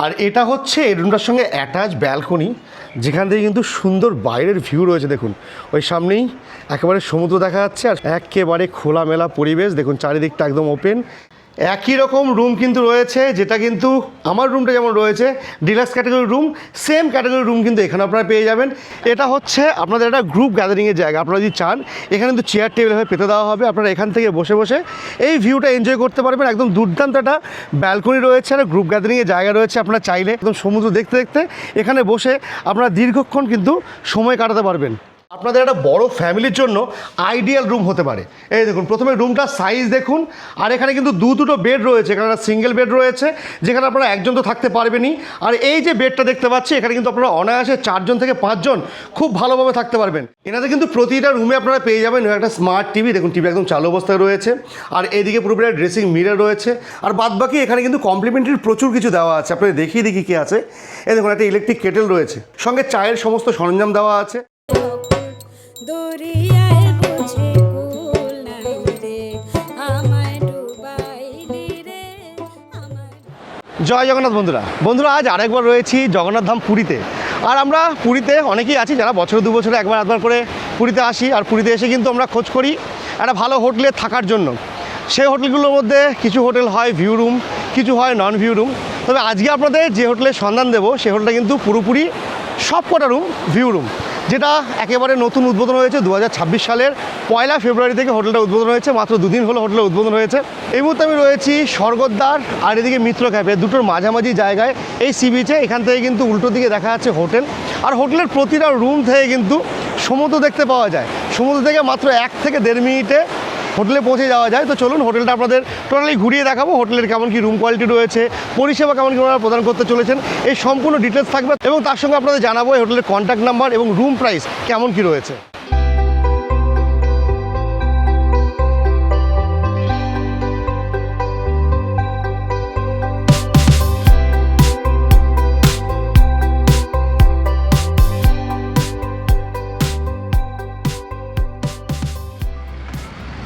আর এটা হচ্ছে এই রুমটার সঙ্গে অ্যাটাচ ব্যালকনি, যেখান থেকে কিন্তু সুন্দর বাইরের ভিউ রয়েছে। দেখুন ওই সামনেই একেবারে সমুদ্র দেখা যাচ্ছে, আর একেবারে খোলামেলা পরিবেশ। দেখুন চারিদিকটা একদম ওপেন। একই রকম রুম কিন্তু রয়েছে, যেটা কিন্তু আমার রুমটা যেমন রয়েছে deluxe category room, same category room কিন্তু এখানে আপনারা পেয়ে যাবেন। এটা হচ্ছে আপনাদের একটা গ্রুপ গ্যাদারিংয়ের জায়গা। আপনারা যদি চান এখানে কিন্তু চেয়ার টেবিলভাবে পেতে দেওয়া হবে, আপনারা এখান থেকে বসে বসে এই ভিউটা এনজয় করতে পারবেন। একদম দুর্দান্ত একটা ব্যালকনি রয়েছে আর গ্রুপ গ্যাদারিংয়ের জায়গা রয়েছে। আপনারা চাইলে একদম সমুদ্র দেখতে দেখতে এখানে বসে আপনারা দীর্ঘক্ষণ কিন্তু সময় কাটাতে পারবেন। আপনাদের একটা বড় ফ্যামিলির জন্য আইডিয়াল রুম হতে পারে। এই দেখুন প্রথমে রুমটার সাইজ দেখুন, আর এখানে কিন্তু দুটো বেড রয়েছে। এখানে একটা সিঙ্গেল বেড রয়েছে, যেখানে আপনারা একজন তো থাকতে পারবেনই। আর এই যে বেডটা দেখতে পাচ্ছি, এখানে কিন্তু আপনারা অনায়াসে 4 জন থেকে 5 জন খুব ভালোভাবে থাকতে পারবেন। এনাদের কিন্তু প্রতিটা রুমে আপনারা পেয়ে যাবেন একটা স্মার্ট টিভি। দেখুন টিভি একদম চালু অবস্থায় রয়েছে, আর এইদিকে পুরোপুরি ড্রেসিং মিরর রয়েছে। আর বাদবাকি এখানে কিন্তু কমপ্লিমেন্টারি প্রচুর কিছু দেওয়া আছে। আপনাদের দেখিয়ে দেখি কী আছে। এই দেখুন একটা ইলেকট্রিক কেটেল রয়েছে, সঙ্গে চায়ের সমস্ত সরঞ্জাম দেওয়া আছে। জয় জগন্নাথ বন্ধুরা আজ আরেকবার রয়েছি জগন্নাথ ধাম পুরীতে। আর আমরা পুরীতে অনেকেই আছি যারা বছরে 2 বছরে একবার করে পুরীতে আসি। আর পুরীতে এসে কিন্তু আমরা খোঁজ করি একটা ভালো হোটেলে থাকার জন্য। সেই হোটেলগুলোর মধ্যে কিছু হোটেল হয় ভিউ রুম, কিছু হয় নন ভিউ রুম। তবে আজকে আপনাদের যে হোটেলের সন্ধান দেবো সেই হোটেলটা কিন্তু পুরোপুরি সব কটা রুম ভিউ রুম, যেটা একেবারে নতুন উদ্বোধন হয়েছে 2026 সালের 1 ফেব্রুয়ারি থেকে হোটেলটা উদ্বোধন হয়েছে। মাত্র 2 দিন হলো হোটেলের উদ্বোধন হয়েছে। এই মুহূর্তে আমি রয়েছি স্বর্গদ্বার আর এদিকে মিত্র ক্যাফে, দুটোর মাঝামাঝি জায়গায় এই সি বিচে। এখান থেকে কিন্তু উল্টো দিকে দেখা যাচ্ছে হোটেল, আর হোটেলের প্রতিটা রুম থেকে কিন্তু সমুদ্র দেখতে পাওয়া যায়। সমুদ্র থেকে মাত্র 1 থেকে 1.5 মিনিটে হোটেলে পৌঁছে যাওয়া যায়। তো চলুন হোটেলটা আপনাদের টোটালি ঘুরিয়ে দেখাবো। হোটেলের কেমন কি রুম কোয়ালিটি রয়েছে, পরিষেবা কেমন কি ওনারা প্রদান করতে চলেছেন, এই সম্পূর্ণ ডিটেলস থাকবে। এবং তার সঙ্গে আপনাদের জানাবো এই হোটেলের কন্ট্যাক্ট নাম্বার এবং রুম প্রাইস কেমন কি রয়েছে।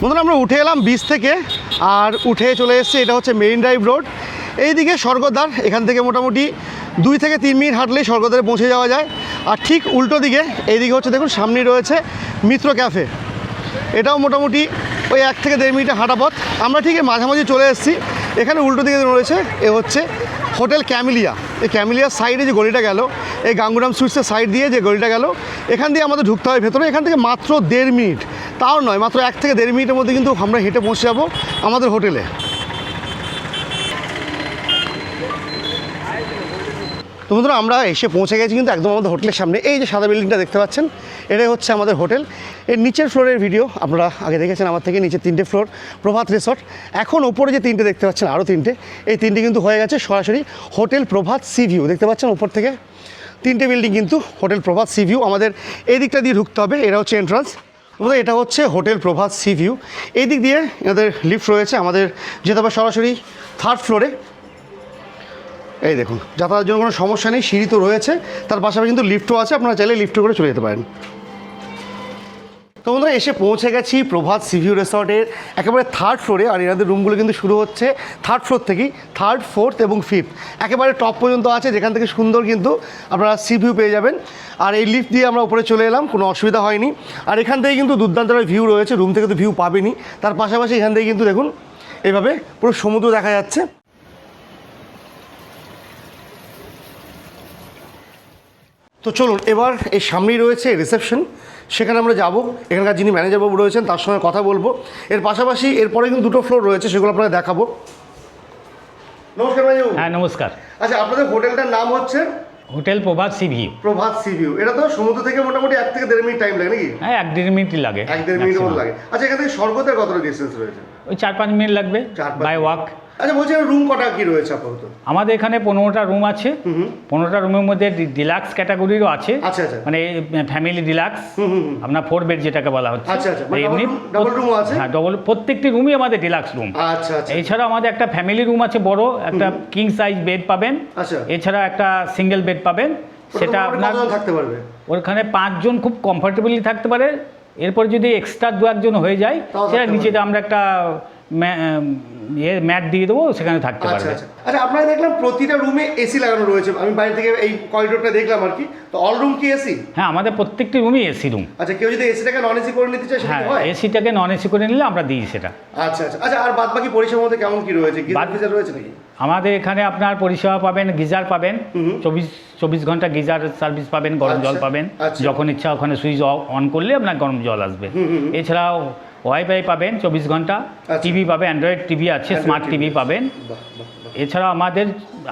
বন্ধুরা আমরা উঠে এলাম বিচ থেকে, আর উঠে চলে এসেছি এটা হচ্ছে মেরিন ড্রাইভ রোড। এইদিকে স্বর্গদ্বার, এখান থেকে মোটামুটি 2 থেকে 3 মিনিট হাঁটলেই স্বর্গদ্বারে পৌঁছে যাওয়া যায়। আর ঠিক উল্টো দিকে এইদিকে হচ্ছে দেখুন সামনেই রয়েছে মিত্র ক্যাফে। এটাও মোটামুটি ওই 1 থেকে 1.5 মিনিটের হাঁটা পথ। আমরা ঠিক মাঝামাঝি চলে এসেছি। এখানে উল্টো দিকে রয়েছে এ হচ্ছে হোটেল ক্যামেলিয়া। এই ক্যামেলিয়ার সাইডে যে গলিটা গেল, এই গাঙ্গুরাম সুইটসের সাইড দিয়ে যে গলিটা গেল, এখান দিয়ে আমাদের ঢুকতে হয় ভেতরে। এখান থেকে মাত্র 1.5 মিনিট, তাও নয়, মাত্র 1 থেকে 1.5 মিনিটের মধ্যে কিন্তু আমরা হেঁটে পৌঁছে যাবো আমাদের হোটেলে। তো বন্ধুরা আমরা এসে পৌঁছে গেছি কিন্তু একদম আমাদের হোটেলের সামনে। এই যে সাদা বিল্ডিংটা দেখতে পাচ্ছেন, এটাই হচ্ছে আমাদের হোটেল। এর নিচের ফ্লোরের ভিডিও আপনারা আগে দেখেছেন আমার থেকে। নিচে 3টে ফ্লোর প্রভাত রিসর্ট। এখন ওপরে যে 3টে দেখতে পাচ্ছেন, আরও 3টে, এই 3টে কিন্তু হয়ে গেছে সরাসরি হোটেল প্রভাত সি ভিউ। দেখতে পাচ্ছেন ওপর থেকে 3টে বিল্ডিং কিন্তু হোটেল প্রভাত সি ভিউ। আমাদের এই দিকটা দিয়ে ঢুকতে হবে, এটা হচ্ছে এন্ট্রান্স। এটা হচ্ছে হোটেল প্রভাত সি ভিউ। এই দিক দিয়ে এদের লিফট রয়েছে, আমাদের যেতে হবে সরাসরি 3rd ফ্লোরে। এই দেখুন যাতায়াতের জন্য কোনো সমস্যা নেই, সিঁড়ি তো রয়েছে, তার পাশাপাশি কিন্তু লিফটও আছে, আপনারা চাইলে লিফটে করে চলে যেতে পারেন। তো বন্ধুরা এসে পৌঁছে গেছি প্রভাত সি ভিউ রিসর্টের একেবারে 3rd ফ্লোরে। আর এনাদের রুমগুলো কিন্তু শুরু হচ্ছে 3rd ফ্লোর থেকেই, 3rd, 4th এবং 5th একেবারে টপ পর্যন্ত আছে, যেখান থেকে সুন্দর কিন্তু আপনারা সি ভিউ পেয়ে যাবেন। আর এই লিফট দিয়ে আমরা উপরে চলে এলাম, কোনো অসুবিধা হয়নি। আর এখান থেকে কিন্তু দুর্দান্ত ভিউ রয়েছে, রুম থেকে তো ভিউ পাবেনই, তার পাশাপাশি এখান থেকে কিন্তু দেখুন এইভাবে পুরো সমুদ্র দেখা যাচ্ছে। তো চলুন এবার এই সামনেই রয়েছে রিসেপশন, সেখানে আমরা যাব। এখানকার যিনি ম্যানেজার বাবু রয়েছেন তার সঙ্গে কথা বলবো। এর পাশাপাশি এরপরে কিন্তু 2টো ফ্লোর রয়েছে, সেগুলো আপনাদের দেখাবো। নমস্কার ম্যানেজার। হ্যাঁ নমস্কার। আচ্ছা আপনাদের হোটেলটার নাম হচ্ছে হোটেল প্রভাত সি ভিউ। প্রভাত সি ভিউ। এটা তো সমুদ্র থেকে মোটামুটি 1 থেকে 1.5 মিনিট টাইম লাগে নাকি? হ্যাঁ 1-1.5 মিনিট লাগে। 1-1.5 মিনিটের মতো লাগে। আচ্ছা এখান থেকে স্বর্গদ্বার কতটা ডিস্টেন্স রয়েছে? ওই 4-5 মিনিট লাগবে বাই ওয়াক। আচ্ছা বলছি রুম কটা কি রয়েছে আপাতত? আমাদের এখানে 15টা রুম আছে। 15টা রুমের মধ্যে ডিলাক্স ক্যাটাগরিরও আছে। আচ্ছা আচ্ছা, মানে ফ্যামিলি ডিলাক্স, আপনার 4 বেড যেটাকে বলা হচ্ছে। আচ্ছা আচ্ছা, এমনি ডাবল রুম আছে? হ্যাঁ ডবল, প্রত্যেকটি রুমই আমাদের ডিলাক্স রুম। আচ্ছা আচ্ছা। এছাড়া আমাদের একটা ফ্যামিলি রুম আছে বড়, একটা কিং সাইজ বেড পাবেন। আচ্ছা। এছাড়া একটা সিঙ্গেল বেড পাবেন, সেটা আপনার থাকতে পারবে। ওখানে 5 জন খুব কমফোর্টেবলি থাকতে পারে। এরপর যদি এক্সট্রা 2-1 জন হয়ে যায়, সেটা নিচে আমরা একটা ম্যাট দিয়ে দেবো, সেখানে থাকতে আচ্ছা পারবে। আচ্ছা আচ্ছা, আপনারা দেখলাম প্রতিটা রুমে এসি লাগানো রয়েছে, আমি বাইরে থেকে এই করিডোরটা দেখলাম আর কি, তো অল রুম কি এসি? হ্যাঁ, আমাদের প্রত্যেকটি রুমই এসি রুম। আচ্ছা, কেউ যদি এসিটাকে নন এসি করে নিতে চায় সেটা হ্যাঁ, কি হয়? এসিটাকে নন এসি করে নিলে আমরা দিই সেটা। আচ্ছা আচ্ছা আচ্ছা, আর বাদ বাকি পরিষেবার মধ্যে কেমন কি রয়েছে, বাদ- গিজার রয়েছে নাকি? আমাদের এখানে আপনার পরিষেবা পাবেন, গিজার পাবেন, 24 ঘন্টা গিজার সার্ভিস পাবেন, গরম জল আচ্ছা, পাবেন, আচ্ছা। যখন ইচ্ছা ওখানে সুইচ অন করলে আপনার গরম জল আসবে। এছাড়াও ওয়াইফাই পাবেন 24 ঘন্টা, আচ্ছা। টিভি পাবে, অ্যান্ড্রয়েড টিভি আছে, স্মার্ট টিভি পাবেন। বাহ বাহ বাহ। এছাড়াও আমাদের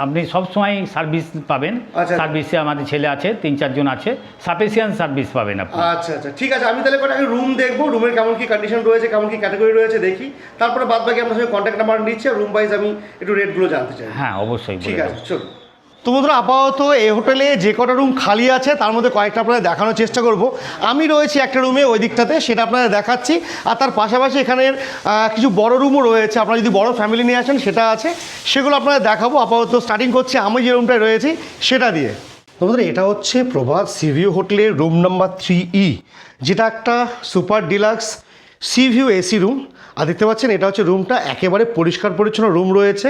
আপনি সবসময় সার্ভিস পাবেন, আচ্ছা। সার্ভিসে আমাদের ছেলে আছে, 3-4 জন আছে, সাফিসিয়েন্ট সার্ভিস পাবেন আপনি। আচ্ছা আচ্ছা, ঠিক আছে, আমি তাহলে কটা রুম দেখবো, রুমের কেমন কি কন্ডিশন রয়েছে, কেমন কি ক্যাটাগরি রয়েছে দেখি, তারপরে বাদ বাকি আপনার সঙ্গে কন্ট্যাক্ট নাম্বার নিচ্ছি, আর রুম ওয়াইজ আমি একটু রেটগুলো জানতে চাই। হ্যাঁ, অবশ্যই ঠিক বলে আছে, দেবো। চলুন। তো বন্ধুরা, আপাতত এই হোটেলে যে কটা রুম খালি আছে তার মধ্যে কয়েকটা আপনাদের দেখানোর চেষ্টা করব। আমি রয়েছি একটা রুমে ওই দিকটাতে, সেটা আপনাদের দেখাচ্ছি। আর তার পাশাপাশি এখানের কিছু বড় রুমও রয়েছে, আপনারা যদি বড় ফ্যামিলি নিয়ে আসেন সেটা আছে, সেগুলো আপনাদের দেখাবো। আপাতত স্টার্টিং করছি আমি যে রুমটায় রয়েছি সেটা দিয়ে। তো বন্ধুরা, এটা হচ্ছে প্রভাত সিভিউ হোটেলের রুম নাম্বার 3E, যেটা একটা super deluxe sea view AC room. আর দেখতে পাচ্ছেন এটা হচ্ছে রুমটা, একেবারে পরিষ্কার পরিচ্ছন্ন রুম রয়েছে,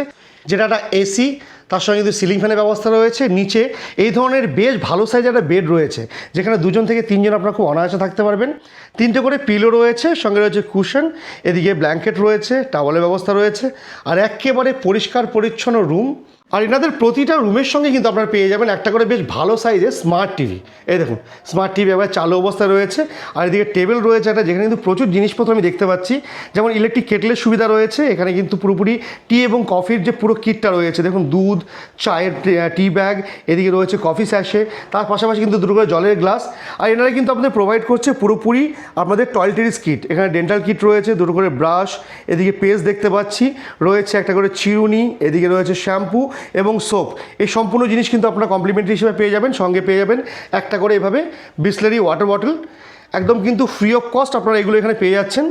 যেটা একটা এসি, তার সঙ্গে কিন্তু সিলিং ফ্যানের ব্যবস্থা রয়েছে। নিচে এই ধরনের বেশ ভালো সাইজের একটা বেড রয়েছে, যেখানে 2 থেকে 3 জন আপনারা খুব অনায়াসে থাকতে পারবেন। 3টে করে পিলো রয়েছে, সঙ্গে রয়েছে কুশন, এদিকে ব্ল্যাঙ্কেট রয়েছে, টাওয়ালের ব্যবস্থা রয়েছে, আর একেবারে পরিষ্কার পরিচ্ছন্ন রুম। আর এনাদের প্রতিটা রুমের সঙ্গে কিন্তু আপনারা পেয়ে যাবেন একটা করে বেশ ভালো সাইজের স্মার্ট টিভি। এই দেখুন, স্মার্ট টিভি এবার চালু অবস্থায় রয়েছে। আর এদিকে টেবিল রয়েছে একটা, যেখানে কিন্তু প্রচুর জিনিসপত্র আমি দেখতে পাচ্ছি, যেমন ইলেকট্রিক কেটলের সুবিধা রয়েছে। এখানে কিন্তু পুরোপুরি টি এবং কফির যে পুরো কিটটা রয়েছে, দেখুন দুধ, চায়ের টি ব্যাগ, এদিকে রয়েছে কফি স্যাশে, তার পাশাপাশি কিন্তু 2 করে জলের গ্লাস। আর এনারা কিন্তু আপনাদের প্রোভাইড করছে পুরোপুরি আপনাদের টয়লেটারিজ কিট। এখানে ডেন্টাল কিট রয়েছে, 2 করে ব্রাশ, এদিকে পেস্ট দেখতে পাচ্ছি, রয়েছে একটা করে চিরুনি, এদিকে রয়েছে শ্যাম্পু এবং সোপ। এই সম্পূর্ণ জিনিস কিন্তু আপনারা কমপ্লিমেন্টারি হিসেবে পেয়ে যাবেন। সঙ্গে পেয়ে যাবেন একটা করে এভাবে বিসলারি ওয়াটার বটল, একদম কিন্তু ফ্রি অফ কস্ট আপনারা এগুলো এখানে পেয়ে যাচ্ছেন।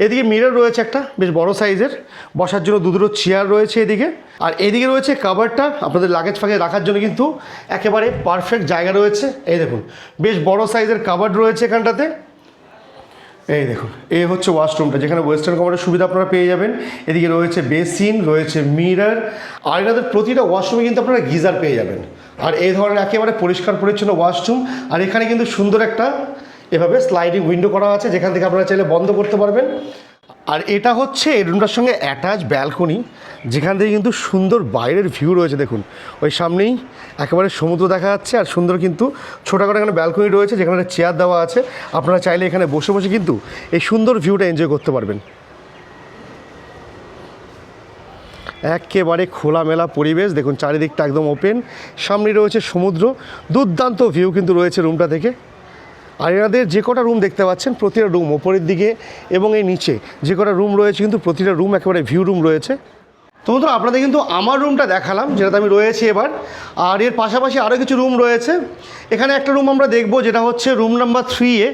এদিকে মিরর রয়েছে একটা বেশ বড় সাইজের, বসার জন্য 2 চেয়ার রয়েছে এদিকে। আর এদিকে রয়েছে কাভারটা, আপনাদের লাগেজ ফাগেজ রাখার জন্য কিন্তু একেবারে পারফেক্ট জায়গা রয়েছে। এই দেখুন, বেশ বড় সাইজের কাভার রয়েছে এখানটাতে। এই দেখুন, এই হচ্ছে ওয়াশরুমটা, যেখানে ওয়েস্টার্ন কভারের সুবিধা আপনারা পেয়ে যাবেন। এদিকে রয়েছে বেসিন, রয়েছে মিরর, আর এনাদের প্রতিটা ওয়াশরুমে কিন্তু আপনারা গিজার পেয়ে যাবেন। আর এই ধরনের একেবারে পরিষ্কার পরিচ্ছন্ন ওয়াশরুম। আর এখানে কিন্তু সুন্দর একটা এভাবে স্লাইডিং উইন্ডো করা আছে, যেখান থেকে আপনারা চাইলে বন্ধ করতে পারবেন। আর এটা হচ্ছে এই রুমটার সঙ্গে অ্যাটাচ ব্যালকনি, যেখান থেকে কিন্তু সুন্দর বাইরের ভিউ রয়েছে। দেখুন, ওই সামনেই একেবারে সমুদ্র দেখা যাচ্ছে, আর সুন্দর কিন্তু ছোটোখাটো এখানে ব্যালকনি রয়েছে, যেখানে একটা চেয়ার দেওয়া আছে। আপনারা চাইলে এখানে বসে বসে কিন্তু এই সুন্দর ভিউটা এনজয় করতে পারবেন। একেবারে খোলামেলা পরিবেশ, দেখুন চারিদিকটা একদম ওপেন, সামনে রয়েছে সমুদ্র, দুর্দান্ত ভিউ কিন্তু রয়েছে রুমটা থেকে। আর এনাদের যে কটা রুম দেখতে পাচ্ছেন, প্রতিটা রুম ওপরের দিকে এবং এই নিচে যে কটা রুম রয়েছে, কিন্তু প্রতিটা রুম একেবারে ভিউ রুম রয়েছে। তো বন্ধুরা, আপনাদের কিন্তু আমার রুমটা দেখালাম, যেটাতে আমি রয়েছি এবার। আর এর পাশাপাশি আরও কিছু রুম রয়েছে। এখানে একটা রুম আমরা দেখব, যেটা হচ্ছে রুম নাম্বার 3A।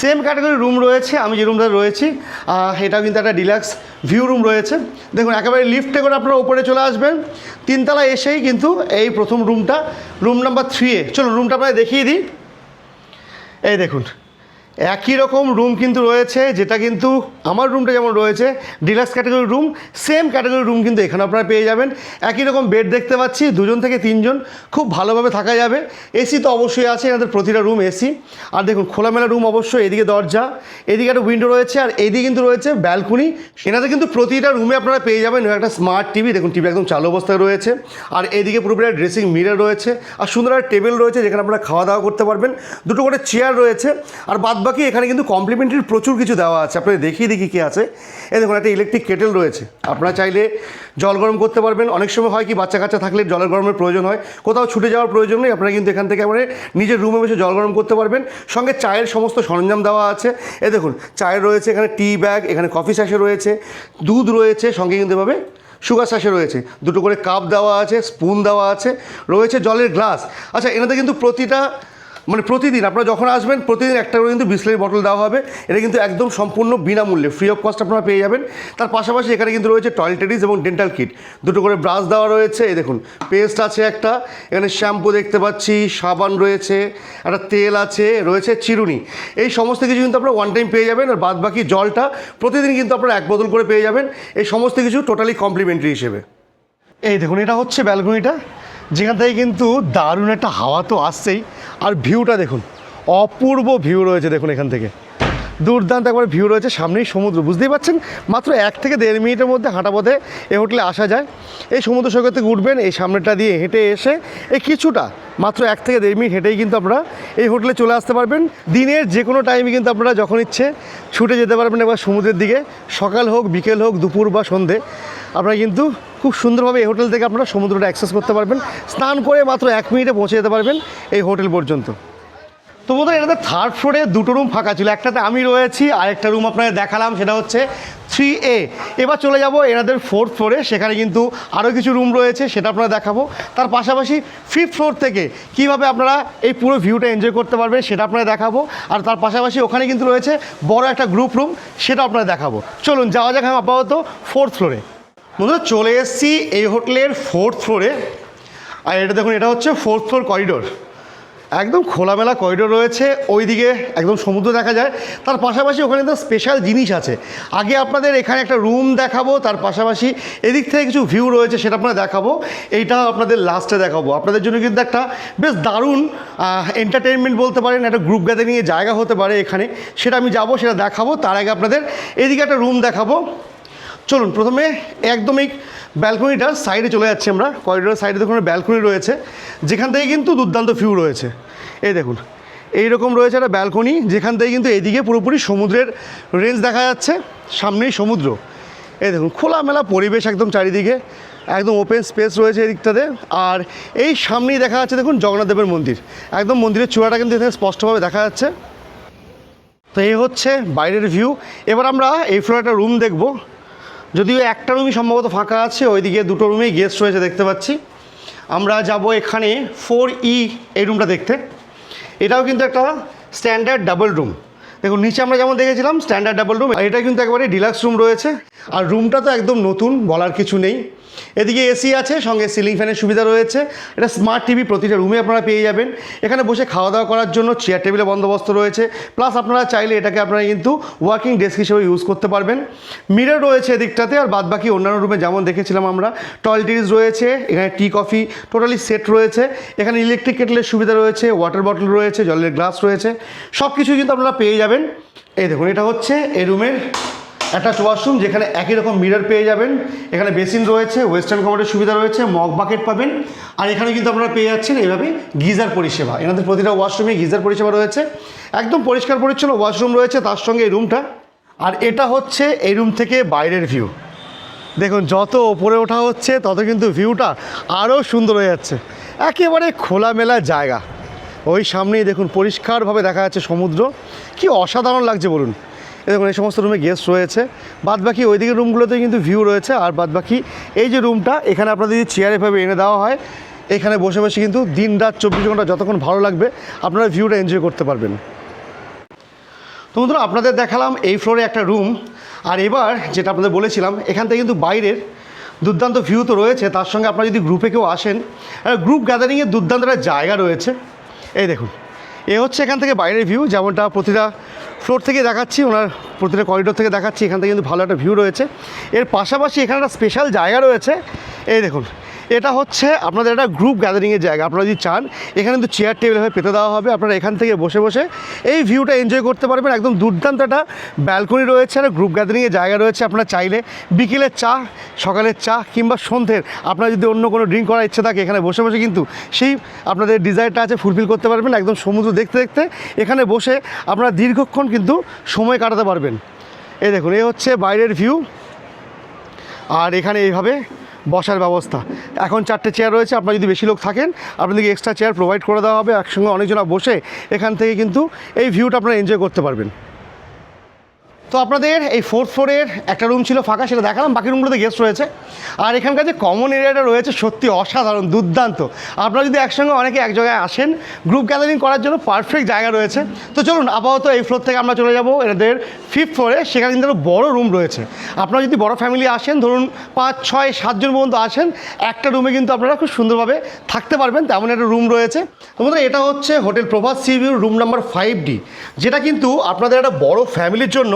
সেম ক্যাটাগরির রুম রয়েছে আমি যে রুমটা রয়েছি, এটাও কিন্তু একটা ডিলাক্স ভিউ রুম রয়েছে। দেখুন, একেবারে লিফটে করে আপনারা উপরে চলে আসবেন, 3 তলায় এসেই কিন্তু এই প্রথম রুমটা, রুম নাম্বার 3A। চলুন রুমটা আপনাদের দেখিয়ে দিই। এই দেখুন, একই রকম রুম কিন্তু রয়েছে, যেটা কিন্তু আমার রুমটা যেমন রয়েছে ডিলাক্স ক্যাটাগরির রুম, সেম ক্যাটাগরির রুম কিন্তু এখানে আপনারা পেয়ে যাবেন। একই রকম বেড দেখতে পাচ্ছি, 2 থেকে 3 জন খুব ভালোভাবে থাকা যাবে। এসি তো অবশ্যই আছে, এনাদের প্রতিটা রুম এসি। আর দেখুন, খোলামেলা রুম অবশ্যই, এদিকে দরজা, এদিকে একটা উইন্ডো রয়েছে, আর এদিকে কিন্তু রয়েছে ব্যালকনি। এনাদের কিন্তু প্রতিটা রুমে আপনারা পেয়ে যাবেন একটা স্মার্ট টিভি। দেখুন, টিভি একদম চালু অবস্থায় রয়েছে। আর এদিকে পুরোপুরি ড্রেসিং মিরর রয়েছে, আর সুন্দর একটা টেবিল রয়েছে, যেখানে আপনারা খাওয়া দাওয়া করতে পারবেন। 2 করে চেয়ার রয়েছে। আর বাদবাকি এখানে কিন্তু কমপ্লিমেন্টারি প্রচুর কিছু দেওয়া আছে, আপনাদের দেখিয়ে দেখি কী আছে। এই দেখুন, একটা ইলেকট্রিক কেটেল রয়েছে, আপনারা চাইলে জল গরম করতে পারবেন। অনেক সময় হয় কি, বাচ্চা কাচ্চা থাকলে জলের গরমের প্রয়োজন হয়, কোথাও ছুটে যাওয়ার প্রয়োজন নেই, আপনারা কিন্তু এখান থেকে একেবারে নিজের রুমে বসে জল গরম করতে পারবেন। সঙ্গে চায়ের সমস্ত সরঞ্জাম দেওয়া আছে। এই দেখুন, চায়ের রয়েছে এখানে টি ব্যাগ, এখানে কফি স্যাশে রয়েছে, দুধ রয়েছে, সঙ্গে কিন্তু এভাবে সুগার স্যাশে রয়েছে, 2 করে কাপ দেওয়া আছে, স্পুন দেওয়া আছে, রয়েছে জলের গ্লাস। আচ্ছা, এনাদের কিন্তু প্রতিটা মানে প্রতিদিন আপনারা যখন আসবেন প্রতিদিন একটা করে কিন্তু বিসলারি বটল দেওয়া হবে। এটা কিন্তু একদম সম্পূর্ণ বিনামূল্যে, ফ্রি অফ কস্ট আপনারা পেয়ে যাবেন। তার পাশাপাশি এখানে কিন্তু রয়েছে টয়লেটারিজ এবং ডেন্টাল কিট, দুটো করে ব্রাশ দেওয়া রয়েছে। এই দেখুন পেস্ট আছে একটা, এখানে শ্যাম্পু দেখতে পাচ্ছি, সাবান রয়েছে, একটা তেল আছে, রয়েছে চিরুনি। এই সমস্ত কিছু কিন্তু আপনারা ওয়ান টাইম পেয়ে যাবেন। আর বাদ বাকি জলটা প্রতিদিন কিন্তু আপনারা 1 বোতল করে পেয়ে যাবেন। এই সমস্ত কিছু টোটালি কমপ্লিমেন্টারি হিসেবে। এই দেখুন এটা হচ্ছে ব্যালকনিটা, যেখান থেকে কিন্তু দারুণ একটা হাওয়া তো আসছেই। আর ভিউটা দেখুন, অপূর্ব ভিউ রয়েছে দেখুন, এখান থেকে দুর্দান্ত একবার ভিউ রয়েছে। সামনেই সমুদ্র, বুঝতেই পারছেন, মাত্র 1 থেকে 1.5 মিনিটের মধ্যে হাঁটা পথে এই হোটেলে আসা যায়। এই সমুদ্র সৈকত থেকে উঠবেন, এই সামনেটা দিয়ে হেঁটে এসে এই কিছুটা মাত্র 1 থেকে 1.5 মিনিট হেঁটেই কিন্তু আপনারা এই হোটেলে চলে আসতে পারবেন। দিনের যে কোনো টাইমে কিন্তু আপনারা যখন ইচ্ছে ছুটে যেতে পারবেন একবার সমুদ্রের দিকে, সকাল হোক, বিকেল হোক, দুপুর বা সন্ধে, আপনারা কিন্তু খুব সুন্দরভাবে এই হোটেল থেকে আপনারা সমুদ্রটা অ্যাক্সেস করতে পারবেন। স্নান করে মাত্র 1 মিনিটে পৌঁছে যেতে পারবেন এই হোটেল পর্যন্ত। তো বন্ধুরা, এটাতে 3rd ফ্লোরে 2টো রুম ফাঁকা ছিল, একটাতে আমি রয়েছি, আরেকটা রুম আপনাদের দেখালাম, সেটা হচ্ছে 3A। এবার চলে যাব এনাদের 4th ফ্লোরে, সেখানে কিন্তু আরও কিছু রুম রয়েছে, সেটা আপনারা দেখাবো। তার পাশাপাশি 5th ফ্লোর থেকে কীভাবে আপনারা এই পুরো ভিউটা এনজয় করতে পারবেন সেটা আপনারা দেখাবো। আর তার পাশাপাশি ওখানে কিন্তু রয়েছে বড় একটা গ্রুপ রুম, সেটা আপনারা দেখাবো। চলুন যাওয়া যাক আপাতত 4th ফ্লোরে। বন্ধুরা, চলে এসেছি এই হোটেলের 4th ফ্লোরে। আর এটা দেখুন, এটা হচ্ছে 4th ফ্লোর করিডোর, একদম খোলামেলা করিডোর রয়েছে। ওইদিকে একদম সমুদ্র দেখা যায়। তার পাশাপাশি ওখানে তো স্পেশাল জিনিস আছে। আগে আপনাদের এখানে একটা রুম দেখাবো, তার পাশাপাশি এদিক থেকে কিছু ভিউ রয়েছে, সেটা আপনারা দেখাবো। এইটা আপনাদের লাস্টে দেখাবো। আপনাদের জন্য কিন্তু একটা বেশ দারুণ এন্টারটেনমেন্ট বলতে পারেন, একটা গ্রুপ গ্যাদারিংয়ের জায়গা হতে পারে এখানে, সেটা আমি যাবো, সেটা দেখাবো। তার আগে আপনাদের এদিকে একটা রুম দেখাবো। চলুন প্রথমে একদমই ব্যালকনিটার সাইডে চলে যাচ্ছি আমরা। করিডোরের সাইডে দেখুন ব্যালকনি রয়েছে, যেখান থেকে কিন্তু দুর্দান্ত ভিউ রয়েছে। এই দেখুন এইরকম রয়েছে একটা ব্যালকনি, যেখান থেকে কিন্তু এদিকে পুরোপুরি সমুদ্রের রেঞ্জ দেখা যাচ্ছে, সামনেই সমুদ্র। এই দেখুন খোলামেলা পরিবেশ, একদম চারিদিকে একদম ওপেন স্পেস রয়েছে এদিকটাতে। আর এই সামনেই দেখা যাচ্ছে দেখুন জগন্নাথ দেবের মন্দির, একদম মন্দিরের চূড়াটা কিন্তু এখানে স্পষ্টভাবে দেখা যাচ্ছে। তো এই হচ্ছে বাইরের ভিউ। এবার আমরা এই ফ্লোরে একটা রুম দেখব, যদিও একটা রুমই সম্ভবত ফাঁকা আছে, ওইদিকে 2টো রুমেই গেস্ট রয়েছে দেখতে পাচ্ছি। আমরা যাব এখানে 4E এই রুমটা দেখতে। এটাও কিন্তু একটা স্ট্যান্ডার্ড ডাবল রুম। দেখুন নিচে আমরা যেমন দেখেছিলাম স্ট্যান্ডার্ড ডাবল রুম, আর এটা কিন্তু একেবারে ডিলাক্স রুম রয়েছে। আর রুমটা তো একদম নতুন, বলার কিছু নেই। এদিকে এসি আছে, সঙ্গে সিলিং ফ্যানের সুবিধা রয়েছে। এটা স্মার্ট টিভি প্রতিটা রুমে আপনারা পেয়ে যাবেন। এখানে বসে খাওয়া দাওয়া করার জন্য চেয়ার টেবিলের বন্দোবস্ত রয়েছে। প্লাস আপনারা চাইলে এটাকে আপনারা কিন্তু ওয়ার্কিং ডেস্ক হিসেবে ইউজ করতে পারবেন। মিরর রয়েছে এদিকটাতে। আর বাদ বাকি অন্যান্য রুমে যেমন দেখেছিলাম আমরা, টয়লেটারিজ রয়েছে, এখানে টি কফি টোটালি সেট রয়েছে। এখানে ইলেকট্রিক কেটলের সুবিধা রয়েছে, ওয়াটার বটল রয়েছে, জলের গ্লাস রয়েছে, সব কিছু কিন্তু আপনারা পেয়ে যাবেন। এই দেখুন এটা হচ্ছে এই রুমের অ্যাটাচ ওয়াশরুম, যেখানে একই রকম মিরর পেয়ে যাবেন। এখানে বেসিন রয়েছে, ওয়েস্টার্ন কমোডের সুবিধা রয়েছে, মগ বাকেট পাবেন। আর এখানে কিন্তু আপনারা পেয়ে যাচ্ছেন এইভাবে গিজার পরিষেবা। এনাদের প্রতিটা ওয়াশরুমে গিজার পরিষেবা রয়েছে, একদম পরিষ্কার পরিচ্ছন্ন ওয়াশরুম রয়েছে তার সঙ্গে এই রুমটা। আর এটা হচ্ছে এই রুম থেকে বাইরের ভিউ। দেখুন যত ওপরে ওঠা হচ্ছে তত কিন্তু ভিউটা আরও সুন্দর হয়ে যাচ্ছে। একেবারে খোলামেলা জায়গা, ওই সামনেই দেখুন পরিষ্কারভাবে দেখা যাচ্ছে সমুদ্র। কি অসাধারণ লাগছে বলুন। দেখুন এই সমস্ত রুমে গেস্ট রয়েছে। বাদবাকি ওইদিকে রুমগুলোতে কিন্তু ভিউ রয়েছে। আর বাদবাকি এই যে রুমটা, এখানে আপনাদের যদি চেয়ার এভাবে এনে দেওয়া হয়, এখানে বসে বসে কিন্তু দিন রাত 24 ঘন্টা যতক্ষণ ভালো লাগবে আপনারা ভিউটা এনজয় করতে পারবেন। তো বন্ধুরা, আপনাদের দেখালাম এই ফ্লোরে একটা রুম। আর এবার যেটা আপনাদের বলেছিলাম, এখান থেকে কিন্তু বাইরের দুর্দান্ত ভিউ তো রয়েছে, তার সঙ্গে আপনারা যদি গ্রুপে কেউ আসেন, গ্রুপ গ্যাদারিংয়ের দুর্দান্ত একটা জায়গা রয়েছে। এই দেখুন এ হচ্ছে এখান থেকে বাইরের ভিউ, যেমনটা প্রতিটা ফ্লোর থেকে দেখাচ্ছি, ওনার প্রতিটা করিডোর থেকে দেখাচ্ছি। এখান থেকে কিন্তু ভালো একটা ভিউ রয়েছে। এর পাশাপাশি এখানে একটা স্পেশাল জায়গা রয়েছে। এই দেখুন এটা হচ্ছে আপনাদের একটা গ্রুপ গ্যাদারিংয়ের জায়গা। আপনারা যদি চান এখানে কিন্তু চেয়ার টেবিল হয়ে পেতে দেওয়া হবে, আপনারা এখান থেকে বসে বসে এই ভিউটা এনজয় করতে পারবেন। একদম দুর্দান্ত একটা ব্যালকনি রয়েছে আর গ্রুপ গ্যাদারিংয়ের জায়গা রয়েছে। আপনারা চাইলে বিকেলের চা, সকালের চা কিংবা সন্ধ্যের আপনার যদি অন্য কোনো ড্রিঙ্ক করার ইচ্ছে থাকে, এখানে বসে বসে কিন্তু সেই আপনাদের ডিজায়ারটা আছে ফুলফিল করতে পারবেন। একদম সমুদ্র দেখতে দেখতে এখানে বসে আপনারা দীর্ঘক্ষণ কিন্তু সময় কাটাতে পারবেন। এই দেখুন এই হচ্ছে বাইরের ভিউ। আর এখানে এইভাবে বসার ব্যবস্থা, এখন 4টে চেয়ার রয়েছে। আপনারা যদি বেশি লোক থাকেন আপনাদেরকে এক্সট্রা চেয়ার প্রোভাইড করে দেওয়া হবে। একসঙ্গে অনেকজনা বসে এখান থেকে কিন্তু এই ভিউটা আপনারা এনজয় করতে পারবেন। তো আপনাদের এই 4th ফ্লোরের একটা রুম ছিল ফাঁকা, সেটা দেখালাম। বাকি রুমগুলোতে গেস্ট রয়েছে। আর এখানকার যে কমন এরিয়াটা রয়েছে সত্যি অসাধারণ, দুর্দান্ত। আপনারা যদি একসঙ্গে অনেকে এক জায়গায় আসেন, গ্রুপ গ্যাদারিং করার জন্য পারফেক্ট জায়গা রয়েছে। তো চলুন আপাতত এই ফ্লোর থেকে আমরা চলে যাব এদের 5th ফ্লোরে। সেখানে কিন্তু একটা বড় রুম রয়েছে। আপনারা যদি বড় ফ্যামিলি আসেন, ধরুন 5, 6, 7 জন পর্যন্ত আসেন, একটা রুমে কিন্তু আপনারা খুব সুন্দরভাবে থাকতে পারবেন, তেমন একটা রুম রয়েছে। তোমাদের এটা হচ্ছে hotel Prabhat sea view room number 5D, যেটা কিন্তু আপনাদের একটা বড় ফ্যামিলির জন্য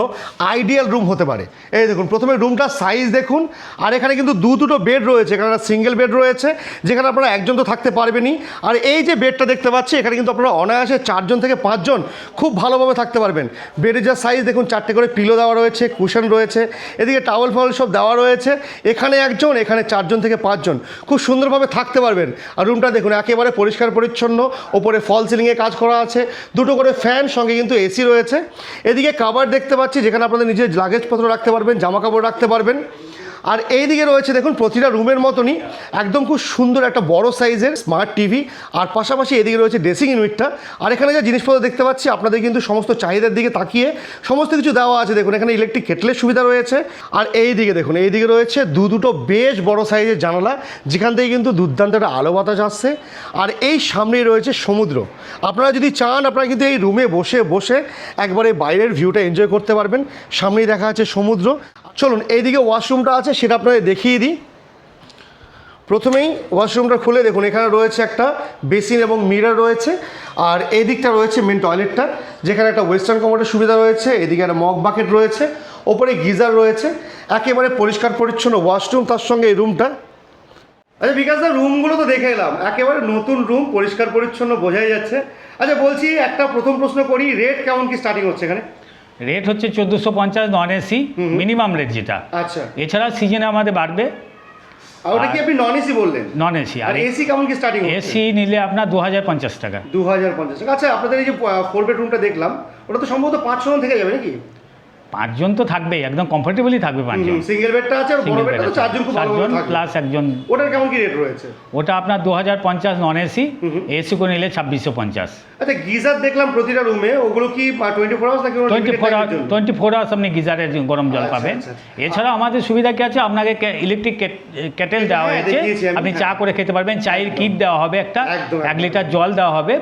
আইডিয়াল রুম হতে পারে। এই দেখুন, প্রথমে রুমটার সাইজ দেখুন। আর এখানে কিন্তু দুটো বেড রয়েছে। এখানে একটা সিঙ্গেল বেড রয়েছে, যেখানে আপনারা একজন তো থাকতে পারবেনই। আর এই যে বেডটা দেখতে পাচ্ছি, এখানে কিন্তু আপনারা অনায়াসে 4 জন থেকে 5 জন খুব ভালোভাবে থাকতে পারবেন। বেডের যা সাইজ দেখুন, 4টে করে পিলো দেওয়া রয়েছে, কুশন রয়েছে, এদিকে টাওয়েল ফাওয়েল সব দেওয়া রয়েছে। এখানে একজন, এখানে 4 জন থেকে 5 জন খুব সুন্দরভাবে থাকতে পারবেন। আর রুমটা দেখুন একেবারে পরিষ্কার পরিচ্ছন্ন, ওপরে ফল সিলিংয়ে কাজ করা আছে, 2টো করে ফ্যান, সঙ্গে কিন্তু এসি রয়েছে। এদিকে কাভার দেখতে পাচ্ছি, যেখানে আপনাদের নিজের লাগেজপত্র রাখতে পারবেন, জামা কাপড় রাখতে পারবেন। আর এই দিকে রয়েছে দেখুন প্রতিটা রুমের মতনই একদম খুব সুন্দর একটা বড় সাইজের স্মার্ট টিভি। আর পাশাপাশি এদিকে রয়েছে ড্রেসিং ইউনিটটা। আর এখানে যা জিনিসপত্র দেখতে পাচ্ছি, আপনাদের কিন্তু সমস্ত চাহিদার দিকে তাকিয়ে সমস্ত কিছু দেওয়া আছে। দেখুন এখানে ইলেকট্রিক কেটলের সুবিধা রয়েছে। আর এই দিকে দেখুন, এই দিকে রয়েছে দুটো বেশ বড় সাইজের জানালা, যেখান থেকে কিন্তু দুর্দান্ত একটা আলো বাতাস আসছে। আর এই সামনেই রয়েছে সমুদ্র। আপনারা যদি চান, আপনারা কিন্তু এই রুমে বসে বসে একবারে বাইরের ভিউটা এনজয় করতে পারবেন। সামনেই দেখা যাচ্ছে সমুদ্র। চলুন এইদিকে ওয়াশরুমটা আছে, সেটা আপনাদের দেখিয়ে দিই। প্রথমেই ওয়াশরুমটা খুলে দেখুন, এখানে রয়েছে একটা বেসিন এবং মিরর রয়েছে। আর এই দিকটা রয়েছে মেন টয়লেটটা, যেখানে একটা ওয়েস্টার্ন কমোডের সুবিধা রয়েছে। এদিকে একটা মগ বাকেট রয়েছে, ওপরে গিজার রয়েছে। একেবারে পরিষ্কার পরিচ্ছন্ন ওয়াশরুম, তার সঙ্গে এই রুমটা। আচ্ছা বিকাশদা, রুমগুলো তো দেখে এলাম, একেবারে নতুন রুম, পরিষ্কার পরিচ্ছন্ন, বোঝাই যাচ্ছে। আচ্ছা বলছি, একটা প্রথম প্রশ্ন করি, রেট কেমন কি স্টার্টিং হচ্ছে এখানে? রেট হচ্ছে 1450 নন এসি, মিনিমাম রেট যেটা। আচ্ছা। এছাড়া সিজনে আমাদের বাড়বে। আর ওটা কি আপনি নন এসি বললেন? Non AC. আর এসি কেমন কি স্টার্টিং হচ্ছে? এসি নিলে আপনার 2050 টাকা। 2050 টাকা। আচ্ছা, আপনাদের এই যে 4 বেডরুমটা দেখলাম, ওটা তো সম্ভবত 5 জন থেকে যাবে নাকি? 5 জন তো থাকবেই, একদম কমফোর্টেবলই থাকবে 5 জন। সিঙ্গেল বেডটা আছে, আর বড় বেডটা তো 4 জন খুব ভালোভাবে থাকবে। প্লাস একজন। ওটার কেমন কি রেট রয়েছে? ওটা আপনার 2050 নন এসি, এসি করে নিলে 2650। আচ্ছা, গিজার দেখলাম প্রতিটা রুমে, ওগুলো কি 24 আওয়ার্স নাকি 24 আওয়ার্স আপনি গিজারের গরম জল পাবেন। এছাড়া আমাদের সুবিধা কি আছে, আপনাকে ইলেকট্রিক কেটেল দেওয়া হয়েছে, আপনি চা করে খেতে পারবেন। চায়ের কিট দেওয়া হবে একটা, 1 লিটার জল দেওয়া হবে।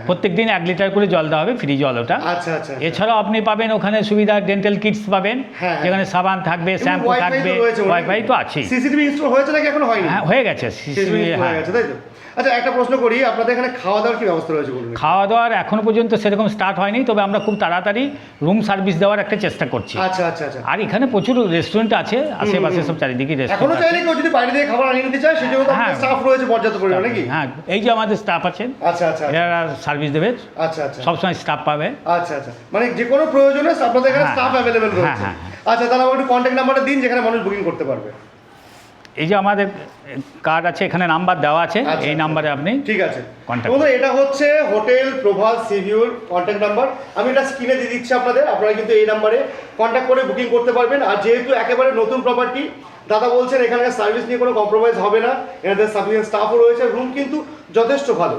প্রত্যেক দিন 1 লিটার করে জল দেওয়া হবে, ফ্রি জল ওটা। আচ্ছা আচ্ছা। এছাড়াও আপনি পাবেন ওখানে সুবিধা, ডেন্টাল কিটস পাবেন, যেখানে সাবান থাকবে, শ্যাম্পু থাকবে, ওয়াইফাই তো আছে। সিসিটিভি ইনস্টল হয়েছে নাকি এখনো হয়নি? হ্যাঁ, হয়ে গেছে সিসিটিভি। হ্যাঁ, তাই তো। আচ্ছা, একটা প্রশ্ন করি, আপনাদের এখানে খাওয়া দাওয়ার কি ব্যবস্থা রয়েছে বলুন? খাওয়া দাওয়ার এখনো পর্যন্ত সেরকম স্টার্ট হয়নি, তবে আমরা খুব তাড়াতাড়ি রুম সার্ভিস দেওয়ার একটা চেষ্টা করছি। আচ্ছা আচ্ছা আচ্ছা। আর এখানে প্রচুর রেস্টুরেন্ট আছে আশেপাশে, সব চারিদিকে এখনো রেস্টুরেন্ট চাইলে কেউ যদি বাইরে থেকে খাবার আনিয়ে নিতে চায়, সেজন্য তো হ্যাঁ, স্টাফ রয়েছে পর্যাপ্ত পরিমাণে নাকি? হ্যাঁ, এই যে আমাদের স্টাফ আছেন, আচ্ছা আচ্ছা এরা সার্ভিস দেবে। আচ্ছা আচ্ছা। সবসময় স্টাফ পাবে। আচ্ছা আচ্ছা, মানে যে কোনো প্রয়োজনে আপনাদের এখানে হ্যাঁ, স্টাফ অ্যাভেলেবেল রয়েছে। হ্যাঁ, হ্যাঁ। আচ্ছা, তাহলে আমার একটু কন্ট্যাক্ট নাম্বারটা দিন, যেখানে মানুষ বুকিং করতে পারবে। এই যে আমাদের কার্ড আছে, এখানে নাম্বার দেওয়া আছে, এই নাম্বারে আপনি ঠিক আছে কন্ট্যাক্ট। বন্ধুরা, এটা হচ্ছে হোটেল প্রভাত সি ভিউর কন্ট্যাক্ট নাম্বার। আমি এটা স্ক্রিনে দিয়ে দিচ্ছি আপনাদের, আপনারা কিন্তু এই নাম্বারে কন্ট্যাক্ট করে বুকিং করতে পারবেন। আর যেহেতু একেবারে নতুন প্রপার্টি, দাদা বলছেন এখানকার সার্ভিস নিয়ে কোনো কম্প্রোমাইজ হবে না, এনাদের সাফিসিয়েন্ট স্টাফও রয়েছে, রুম কিন্তু যথেষ্ট ভালো।